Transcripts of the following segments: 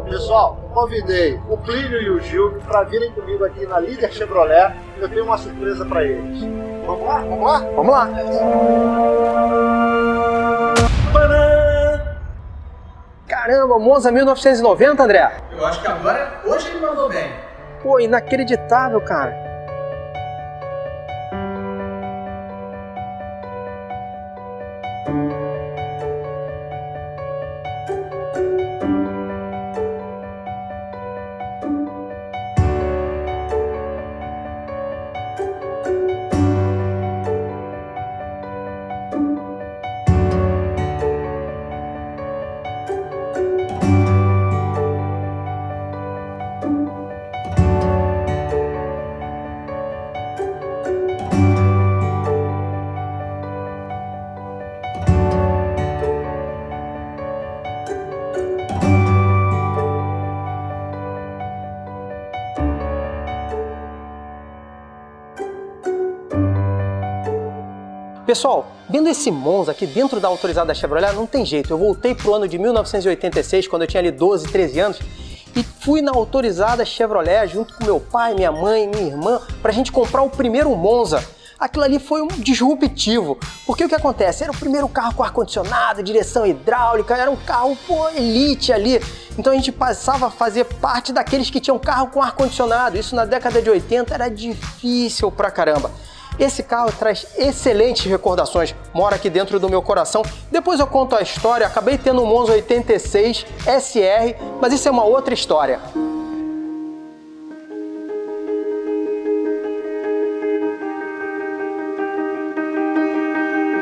Pessoal, convidei o Plínio e o Gil para virem comigo aqui na Líder Chevrolet. Eu tenho uma surpresa para eles. Vamos lá? Vamos lá? Vamos lá! Caramba, Monza 1990, André? Eu acho que agora, hoje ele mandou bem. Pô, inacreditável, cara. Pessoal, vendo esse Monza aqui dentro da autorizada da Chevrolet, não tem jeito. Eu voltei pro ano de 1986, quando eu tinha ali 12, 13 anos, e fui na autorizada Chevrolet junto com meu pai, minha mãe, minha irmã, pra gente comprar o primeiro Monza. Aquilo ali foi um disruptivo, porque o que acontece? Era o primeiro carro com ar-condicionado, direção hidráulica, era um carro, elite ali. Então a gente passava a fazer parte daqueles que tinham carro com ar-condicionado. Isso na década de 80 era difícil pra caramba. Esse carro traz excelentes recordações, mora aqui dentro do meu coração. Depois eu conto a história, acabei tendo um Monza 86 SR, mas isso é uma outra história.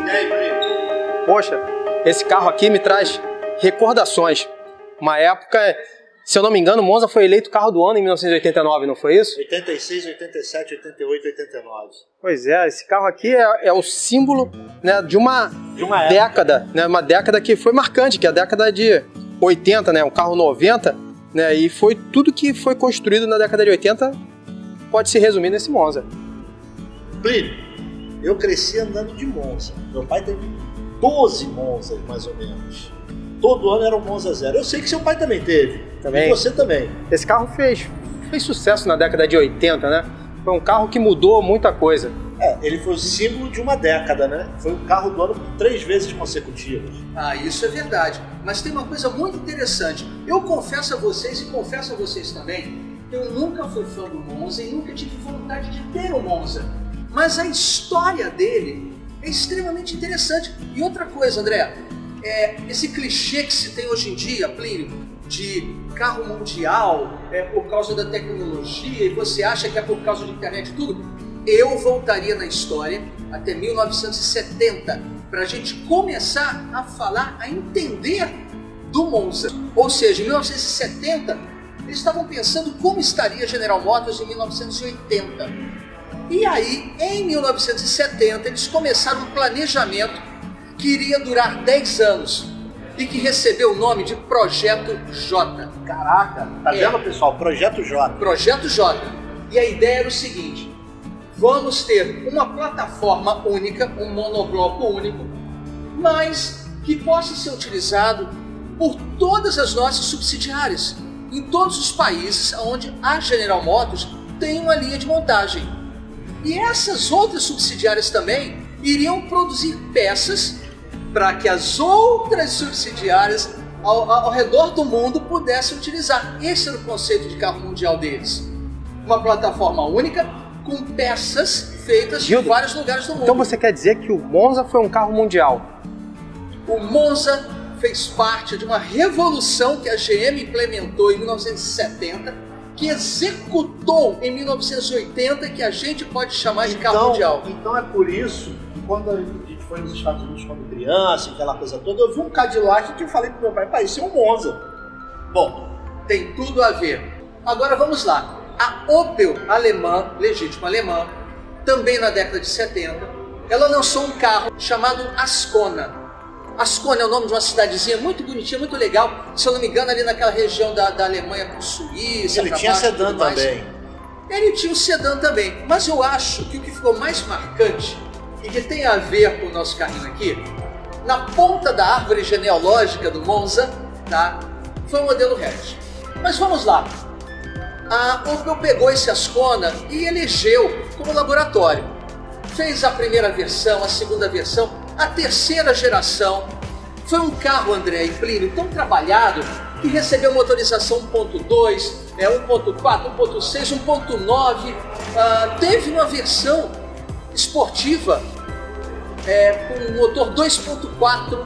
E aí, Plínio? Poxa, esse carro aqui me traz recordações. Uma época, se eu não me engano, o Monza foi eleito carro do ano em 1989, não foi isso? 86, 87, 88, 89. Pois é, esse carro aqui é o símbolo, né, de uma época. década, né, uma década que foi marcante, que é a década de 80, né, um carro 90, né, e foi tudo que foi construído na década de 80 pode se resumir nesse Monza. Plínio, eu cresci andando de Monza. Meu pai teve 12 Monzas, mais ou menos. Todo ano era um Monza zero. Eu sei que seu pai também teve. Também. E você também. Esse carro fez sucesso na década de 80, né? Foi um carro que mudou muita coisa. Ele foi o símbolo de uma década, né? Foi o carro do ano por 3 vezes consecutivas. Ah, isso é verdade. Mas tem uma coisa muito interessante. Eu confesso a vocês e confesso a vocês também, eu nunca fui fã do Monza e nunca tive vontade de ter o Monza. Mas a história dele é extremamente interessante. E outra coisa, André, esse clichê que se tem hoje em dia, Plínio, de carro mundial, por causa da tecnologia, e você acha que é por causa da internet e tudo, eu voltaria na história até 1970, para a gente começar a falar, a entender do Monza. Ou seja, em 1970, eles estavam pensando como estaria a General Motors em 1980. E aí, em 1970, eles começaram um planejamento que iria durar 10 anos e que recebeu o nome de Projeto J. Caraca, tá vendo, pessoal? Projeto J. Projeto J. E a ideia era o seguinte: vamos ter uma plataforma única, um monobloco único, mas que possa ser utilizado por todas as nossas subsidiárias, em todos os países onde a General Motors tem uma linha de montagem. E essas outras subsidiárias também iriam produzir peças para que as outras subsidiárias ao redor do mundo pudessem utilizar. Esse era o conceito de carro mundial deles. Uma plataforma única com peças feitas de vários lugares do mundo. Então você quer dizer que o Monza foi um carro mundial? O Monza fez parte de uma revolução que a GM implementou em 1970, que executou em 1980, que a gente pode chamar de carro mundial. Então é por isso que quando a gente foi nos Estados Unidos quando criança, aquela coisa toda, eu vi um Cadillac que eu falei pro meu pai, pai, isso é um Monza. Bom, tem tudo a ver. Agora vamos lá. A Opel alemã, legítima alemã, também na década de 70, ela lançou um carro chamado Ascona. Ascona é o nome de uma cidadezinha muito bonitinha, muito legal. Se eu não me engano, ali naquela região da Alemanha com Suíça. Ele tinha sedã também. Ele tinha um sedã também. Mas eu acho que o que ficou mais marcante e que tem a ver com o nosso carrinho aqui, na ponta da árvore genealógica do Monza, tá, foi o modelo hatch. Mas vamos lá. A Opel pegou esse Ascona e elegeu como laboratório. Fez a primeira versão, a segunda versão, a terceira geração. Foi um carro, André e Plínio, tão trabalhado que recebeu motorização 1.2, 1.4, 1.6, 1.9. Teve uma versão esportiva com motor 2.4.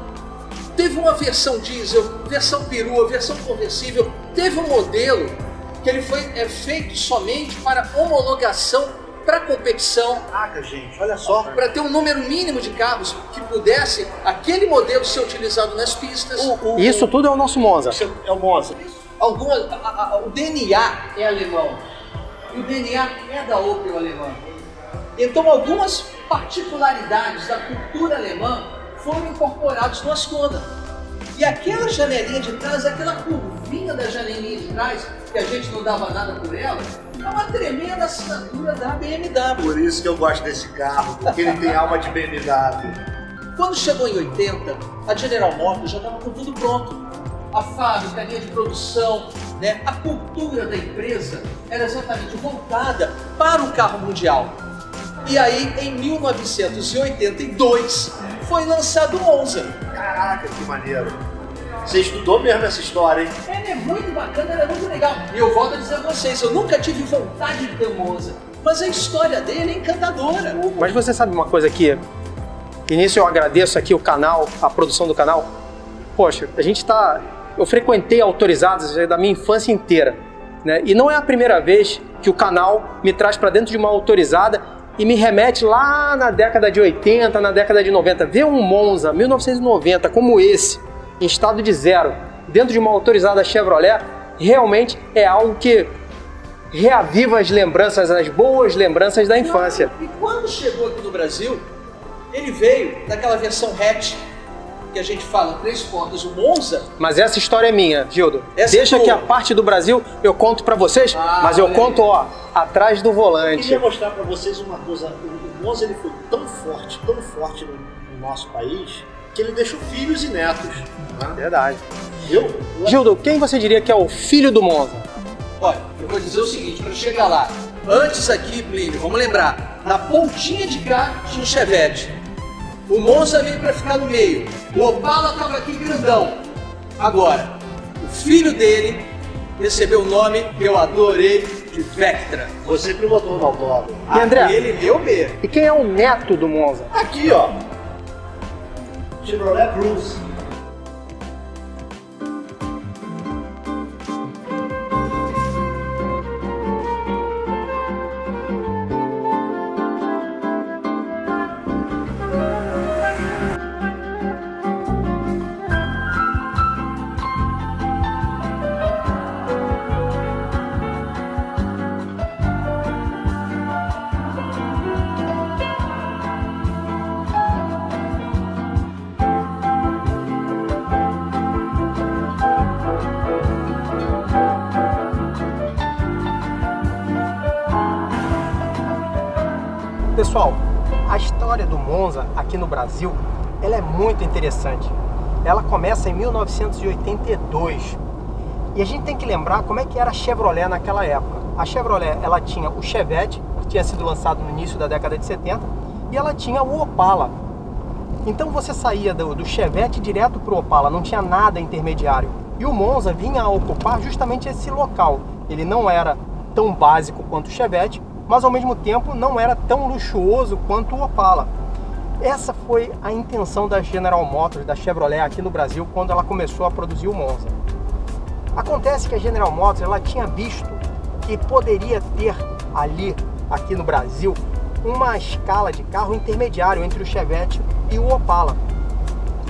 Teve uma versão diesel, versão perua, versão conversível. Teve um modelo que ele foi feito somente para homologação para competição. Caraca, gente, olha só. Para ter um número mínimo de carros que pudesse aquele modelo ser utilizado nas pistas. Isso tudo é o nosso Monza. Isso é o Monza. O DNA é alemão e o DNA é da Opel alemã. Então algumas particularidades da cultura alemã foram incorporadas no Ascona. E aquela janelinha de trás, aquela curvinha da janelinha de trás, que a gente não dava nada por ela, é uma tremenda assinatura da BMW. Por isso que eu gosto desse carro, porque ele tem alma de BMW. Quando chegou em 80, a General Motors já estava com tudo pronto. A fábrica, a linha de produção, né? A cultura da empresa era exatamente voltada para o carro mundial. E aí, em 1982, foi lançado o Monza. Caraca, que maneiro. Você estudou mesmo essa história, hein? Ele é muito bacana, ele é muito legal. E eu volto a dizer a vocês, eu nunca tive vontade de ter um Monza, mas a história dele é encantadora. Mas você sabe uma coisa aqui? Início, eu agradeço aqui o canal, a produção do canal. Poxa, eu frequentei autorizadas da minha infância inteira, né? E não é a primeira vez que o canal me traz para dentro de uma autorizada e me remete lá na década de 80, na década de 90. Ver um Monza 1990 como esse, em estado de zero, dentro de uma autorizada Chevrolet, realmente é algo que reaviva as lembranças, as boas lembranças da infância. E quando chegou aqui no Brasil, ele veio daquela versão hatch, que a gente fala 3 portas, o Monza. Mas essa história é minha, Gildo. Essa Deixa é que tua. a parte do Brasil eu conto pra vocês, mas eu conto, atrás do Eu volante. queria mostrar para vocês uma coisa. O Monza ele foi tão forte no nosso país, que ele deixou filhos e netos. Né? Verdade. Viu? Gildo, quem você diria que é o filho do Monza? Olha, eu vou dizer o seguinte, para chegar lá. Antes aqui, Plínio, vamos lembrar, na pontinha de cá tinha o Chevette. O Monza veio para ficar no meio. O Opala estava aqui grandão. Agora, o filho dele recebeu o nome que eu adorei de Vectra. Você pilotou no autódromo. E André? Ele deu mesmo. E quem é o neto do Monza? Aqui, ó. Chevrolet Cruze. Pessoal, a história do Monza aqui no Brasil, ela é muito interessante. Ela começa em 1982. E a gente tem que lembrar como é que era a Chevrolet naquela época. A Chevrolet, ela tinha o Chevette, que tinha sido lançado no início da década de 70, e ela tinha o Opala. Então você saía do Chevette direto para o Opala, não tinha nada intermediário. E o Monza vinha a ocupar justamente esse local. Ele não era tão básico quanto o Chevette, mas ao mesmo tempo não era tão luxuoso quanto o Opala. Essa foi a intenção da General Motors, da Chevrolet aqui no Brasil, quando ela começou a produzir o Monza. Acontece que a General Motors ela tinha visto que poderia ter ali, aqui no Brasil, uma escala de carro intermediário entre o Chevette e o Opala.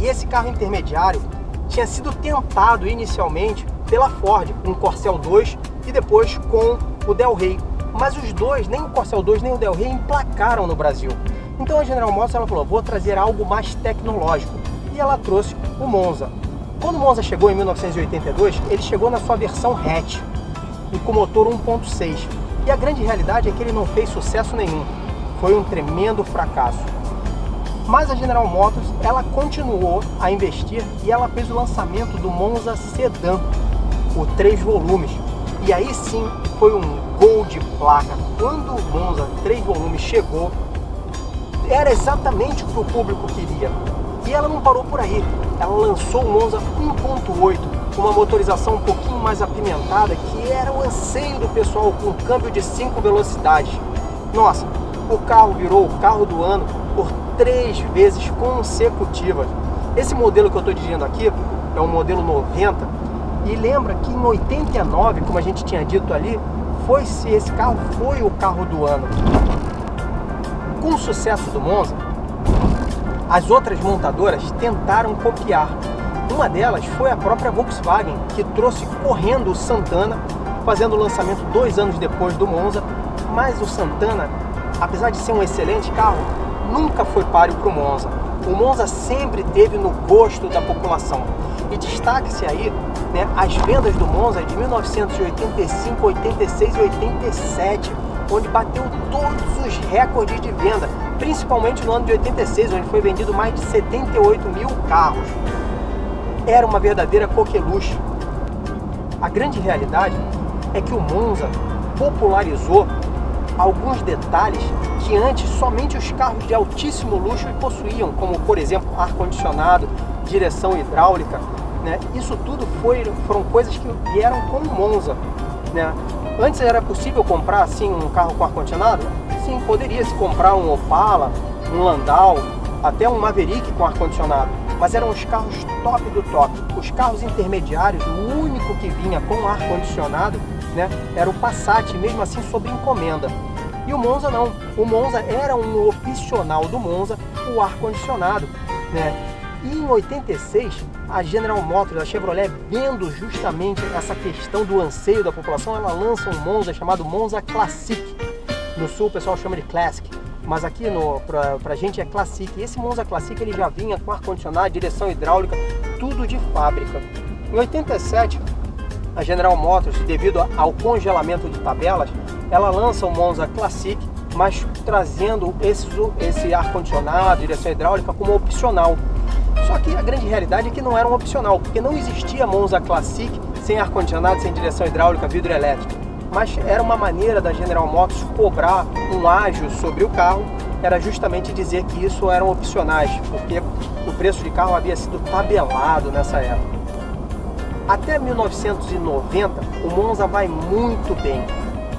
E esse carro intermediário tinha sido tentado inicialmente pela Ford, com o Corcel 2 e depois com o Del Rey. Mas os dois, nem o Corcel 2 nem o Del Rey, emplacaram no Brasil. Então a General Motors ela falou, vou trazer algo mais tecnológico. E ela trouxe o Monza. Quando o Monza chegou em 1982, ele chegou na sua versão hatch e com motor 1.6. E a grande realidade é que ele não fez sucesso nenhum. Foi um tremendo fracasso. Mas a General Motors, ela continuou a investir e ela fez o lançamento do Monza Sedan. o 3 volumes. E aí sim foi um gol de placa. Quando o Monza 3 volumes chegou, era exatamente o que o público queria. E ela não parou por aí. Ela lançou o Monza 1.8, com uma motorização um pouquinho mais apimentada, que era o anseio do pessoal, com um câmbio de 5 velocidades. Nossa, o carro virou o carro do ano por 3 vezes consecutivas. Esse modelo que eu estou dizendo aqui é um modelo 90, e lembra que em 89, como a gente tinha dito ali, esse carro foi o carro do ano. Com o sucesso do Monza, as outras montadoras tentaram copiar. Uma delas foi a própria Volkswagen, que trouxe correndo o Santana, fazendo o lançamento 2 anos depois do Monza. Mas o Santana, apesar de ser um excelente carro, nunca foi páreo para o Monza. O Monza sempre teve no gosto da população. E destaque-se aí, né, as vendas do Monza de 1985, 86 e 87, onde bateu todos os recordes de venda, principalmente no ano de 86, onde foi vendido mais de 78 mil carros. Era uma verdadeira coqueluche. A grande realidade é que o Monza popularizou alguns detalhes que antes somente os carros de altíssimo luxo possuíam, como por exemplo ar-condicionado, direção hidráulica, né? Isso tudo foram coisas que vieram com o Monza, né? Antes era possível comprar assim um carro com ar-condicionado? Sim, poderia-se comprar um Opala, um Landau, até um Maverick com ar-condicionado, mas eram os carros top do top. Os carros intermediários, o único que vinha com ar-condicionado, né, era o Passat, mesmo assim sob encomenda. E o Monza não. O Monza era um opcional do Monza, o ar-condicionado, né? E em 86, a General Motors, a Chevrolet, vendo justamente essa questão do anseio da população, ela lança um Monza chamado Monza Classic. No sul o pessoal chama de Classic, mas aqui pra gente é Classic. E esse Monza Classic ele já vinha com ar-condicionado, direção hidráulica, tudo de fábrica. Em 87, a General Motors, devido ao congelamento de tabelas, ela lança o Monza Classic, mas trazendo esse ar-condicionado, direção hidráulica como opcional. Só que a grande realidade é que não era um opcional, porque não existia Monza Classic sem ar-condicionado, sem direção hidráulica, vidro elétrico. Mas era uma maneira da General Motors cobrar um ágio sobre o carro, era justamente dizer que isso eram opcionais, porque o preço de carro havia sido tabelado nessa época. Até 1990, o Monza vai muito bem.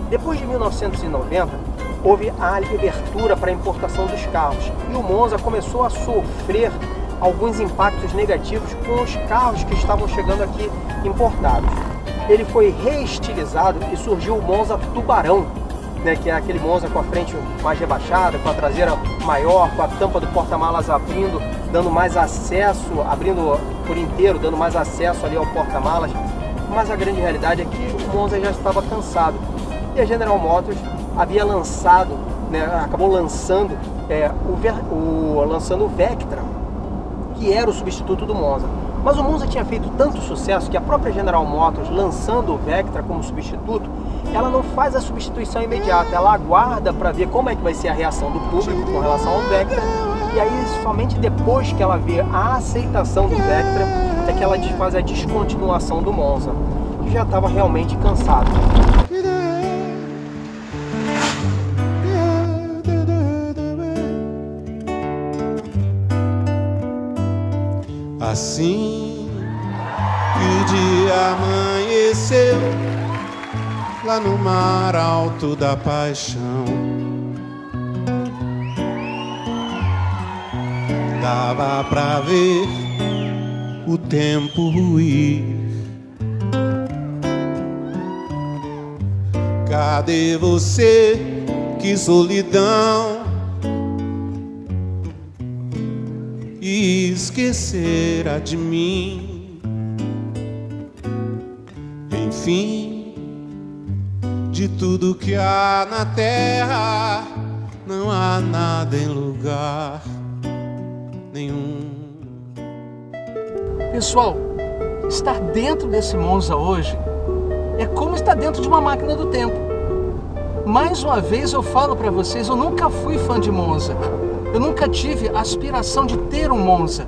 Depois de 1990, houve a abertura para a importação dos carros e o Monza começou a sofrer alguns impactos negativos com os carros que estavam chegando aqui importados. Ele foi reestilizado e surgiu o Monza Tubarão, né, que é aquele Monza com a frente mais rebaixada, com a traseira maior, com a tampa do porta-malas abrindo, dando mais acesso, abrindo por inteiro, dando mais acesso ali ao porta-malas. Mas a grande realidade é que o Monza já estava cansado. E a General Motors havia lançado, né, acabou lançando o Vectra, que era o substituto do Monza. Mas o Monza tinha feito tanto sucesso que a própria General Motors, lançando o Vectra como substituto, ela não faz a substituição imediata, ela aguarda para ver como é que vai ser a reação do público com relação ao Vectra, e aí somente depois que ela vê a aceitação do Vectra é que ela faz a descontinuação do Monza, que já estava realmente cansado. Assim que o dia amanheceu lá no mar alto da paixão, dava pra ver o tempo ruir. Cadê você? Que solidão! E esquecera de mim. Enfim, de tudo que há na terra, não há nada em lugar nenhum. Pessoal, estar dentro desse Monza hoje é como estar dentro de uma máquina do tempo. Mais uma vez eu falo para vocês, eu nunca fui fã de Monza. Eu nunca tive a aspiração de ter um Monza.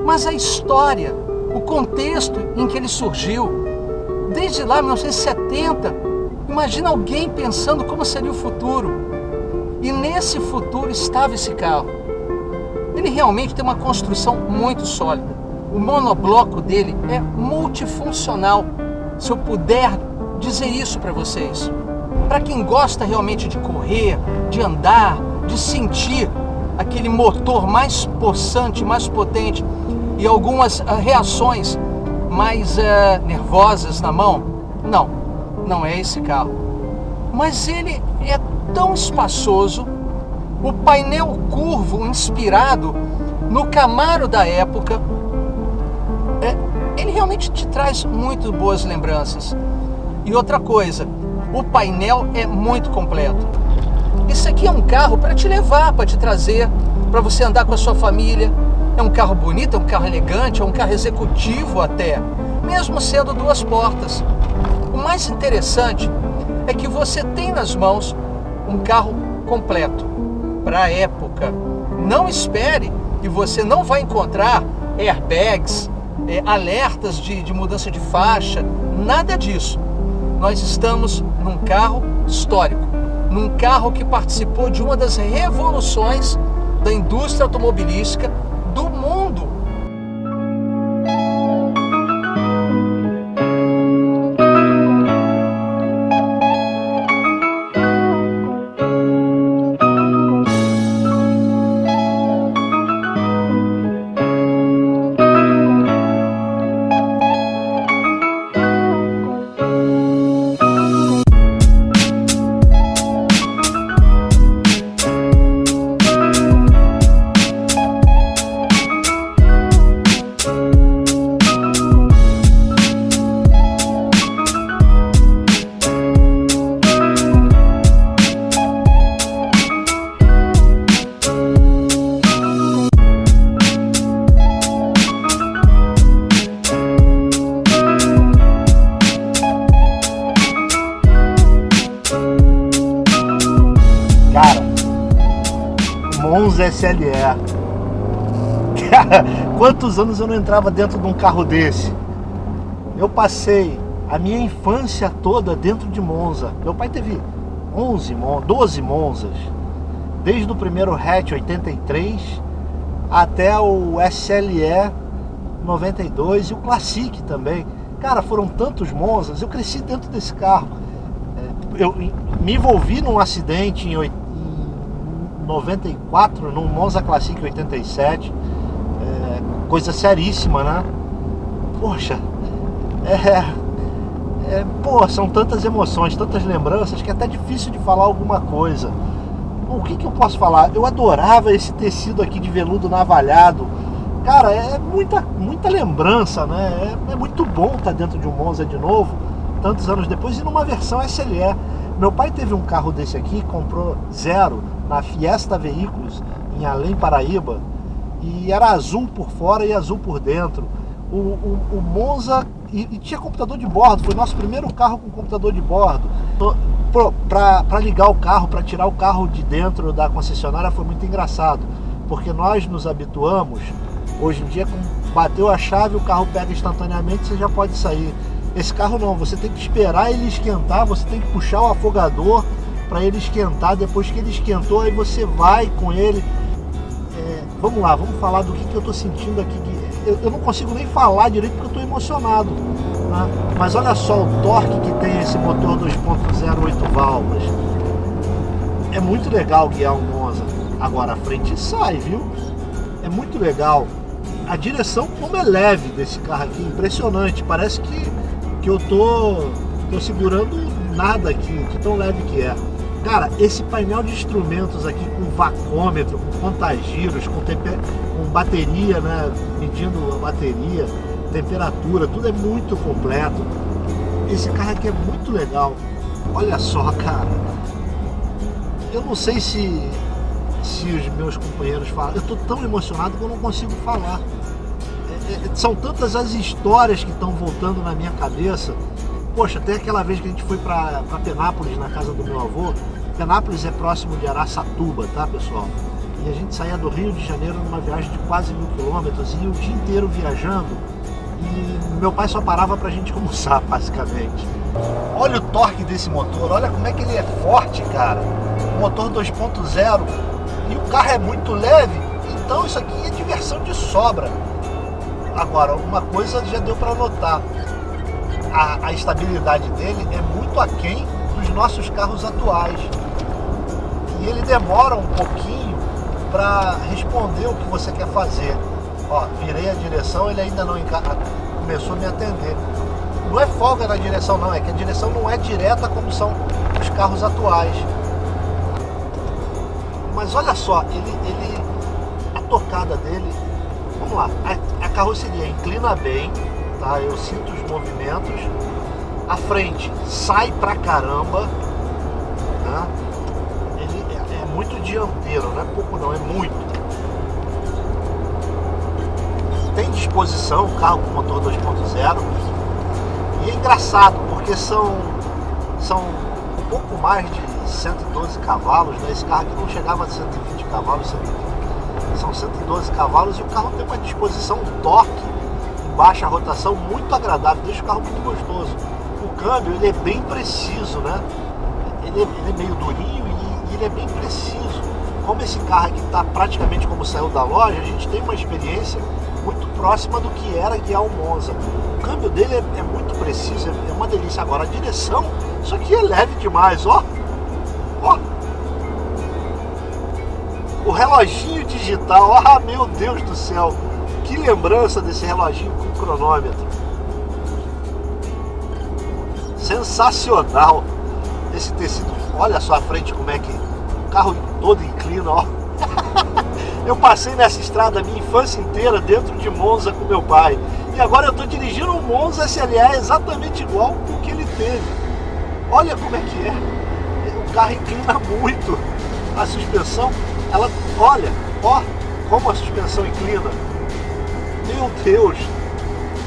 Mas a história, o contexto em que ele surgiu, desde lá, 1970. Imagina alguém pensando como seria o futuro. E nesse futuro estava esse carro. Ele realmente tem uma construção muito sólida. O monobloco dele é multifuncional. Se eu puder dizer isso para vocês. Para quem gosta realmente de correr, de andar, de sentir aquele motor mais possante, mais potente e algumas reações mais nervosas na mão, não é esse carro. Mas ele é tão espaçoso, o painel curvo inspirado no Camaro da época, ele realmente te traz muito boas lembranças. E outra coisa, o painel é muito completo. Isso aqui é um carro para te levar, para te trazer, para você andar com a sua família. É um carro bonito, é um carro elegante, é um carro executivo até, mesmo sendo 2 portas. O mais interessante é que você tem nas mãos um carro completo para a época. Não espere que você não vai encontrar airbags, alertas de mudança de faixa, nada disso. Nós estamos num carro histórico, num carro que participou de uma das revoluções da indústria automobilística do mundo. Monza SLE. Cara, quantos anos eu não entrava dentro de um carro desse? Eu passei a minha infância toda dentro de Monza. Meu pai teve 12 Monzas, desde o primeiro hatch 83 até o SLE 92 e o Classic também. Cara, foram tantos Monzas, eu cresci dentro desse carro. Eu me envolvi num acidente em 94, num Monza Classic 87, coisa seríssima, né? Poxa, são tantas emoções, tantas lembranças que é até difícil de falar alguma coisa. Bom, o que eu posso falar? Eu adorava esse tecido aqui de veludo navalhado. Cara, é muita lembrança, né? É muito bom estar dentro de um Monza de novo, tantos anos depois, e numa versão SLE. Meu pai teve um carro desse aqui, comprou zero, na Fiesta Veículos, em Além, Paraíba, e era azul por fora e azul por dentro. O Monza, e tinha computador de bordo, foi nosso primeiro carro com computador de bordo. Para ligar o carro, para tirar o carro de dentro da concessionária foi muito engraçado, porque nós nos habituamos, hoje em dia, bateu a chave, o carro pega instantaneamente, você já pode sair. Esse carro não, você tem que esperar ele esquentar, você tem que puxar o afogador para ele esquentar. Depois que ele esquentou, aí você vai com ele. Vamos lá, vamos falar do que eu estou sentindo aqui. Eu não consigo nem falar direito porque eu estou emocionado, né? Mas olha só o torque que tem esse motor 2.0 8 válvulas. É muito legal guiar um Monza. Agora a frente sai, viu? É muito legal. A direção como é leve desse carro aqui, impressionante. Parece que eu tô segurando nada aqui, de tão leve que é. Cara, esse painel de instrumentos aqui com vacômetro, com contagiros, com bateria, né, medindo a bateria, temperatura, tudo é muito completo. Esse carro aqui é muito legal. Olha só, cara. Eu não sei se os meus companheiros falam. Eu tô tão emocionado que eu não consigo falar. São tantas as histórias que estão voltando na minha cabeça. Poxa, até aquela vez que a gente foi para Penápolis, na casa do meu avô. Penápolis é próximo de Araçatuba, tá, pessoal? E a gente saía do Rio de Janeiro numa viagem de quase 1000 quilômetros e ia o dia inteiro viajando. E meu pai só parava pra gente almoçar, basicamente. Olha o torque desse motor, olha como é que ele é forte, cara. O motor 2.0 e o carro é muito leve, então isso aqui é diversão de sobra. Agora, uma coisa já deu pra notar, a estabilidade dele é muito aquém dos nossos carros atuais. E ele demora um pouquinho para responder o que você quer fazer. Ó, virei a direção, ele ainda não começou a me atender. Não é folga na direção não, é que a direção não é direta como são os carros atuais. Mas olha só, a tocada dele, vamos lá, a carroceria inclina bem, tá? Eu sinto os movimentos, a frente sai pra caramba, né? Ele é muito dianteiro, não é pouco não, é muito. Tem disposição, carro com motor 2.0, e é engraçado porque são um pouco mais de 112 cavalos, né? Esse carro aqui não chegava a 120 cavalos, 120. São 112 cavalos e o carro tem uma disposição, um torque em baixa rotação muito agradável, deixa o carro muito gostoso. O câmbio, ele é bem preciso, né? Ele é meio durinho e ele é bem preciso. Como esse carro aqui está praticamente como saiu da loja, a gente tem uma experiência muito próxima do que era guiar o Monza. O câmbio dele é muito preciso, é uma delícia. Agora a direção, isso aqui é leve demais, ó. Ó. O reloginho digital, ah, meu Deus do céu. Que lembrança desse reloginho com cronômetro. Sensacional. Esse tecido, olha só a frente como é que o carro todo inclina, ó. Eu passei nessa estrada a minha infância inteira dentro de Monza com meu pai. E agora eu estou dirigindo um Monza SLA exatamente igual o que ele teve. Olha como é que é. O carro inclina muito. A suspensão, ela, olha, ó, como a suspensão inclina. Meu Deus,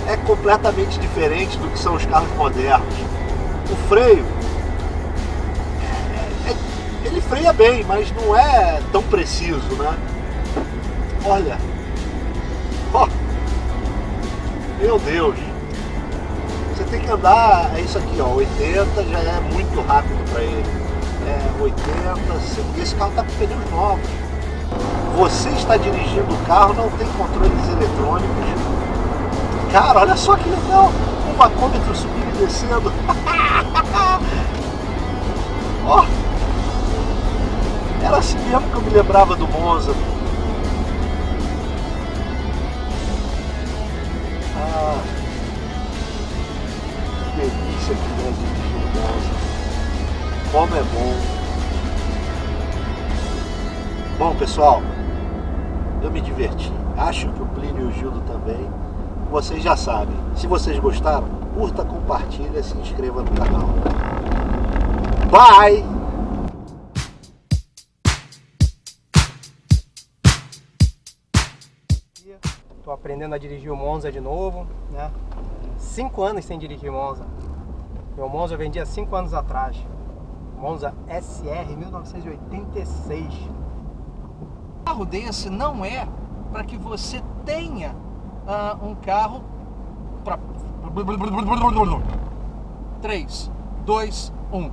é completamente diferente do que são os carros modernos. O freio, ele freia bem, mas não é tão preciso, né? Olha, ó, meu Deus, você tem que andar, é isso aqui, ó, 80 já é muito rápido para ele, 80, esse carro está com pneus novos, você está dirigindo o carro, não tem controles eletrônicos, cara, olha só que legal, o bacômetro subindo e descendo, ó, era assim mesmo que eu me lembrava do Monza. Ah, que delícia que é dirigir o Monza. Como é bom. Bom, pessoal, eu me diverti. Acho que o Plínio e o Gildo também. Vocês já sabem. Se vocês gostaram, curta, compartilha, se inscreva no canal. Bye! Estou aprendendo a dirigir o Monza de novo, né? 5 anos sem dirigir Monza. Meu Monza eu vendi há 5 anos atrás. Monza SR 1986. Um carro desse não é para que você tenha um carro para 3, 2, 1.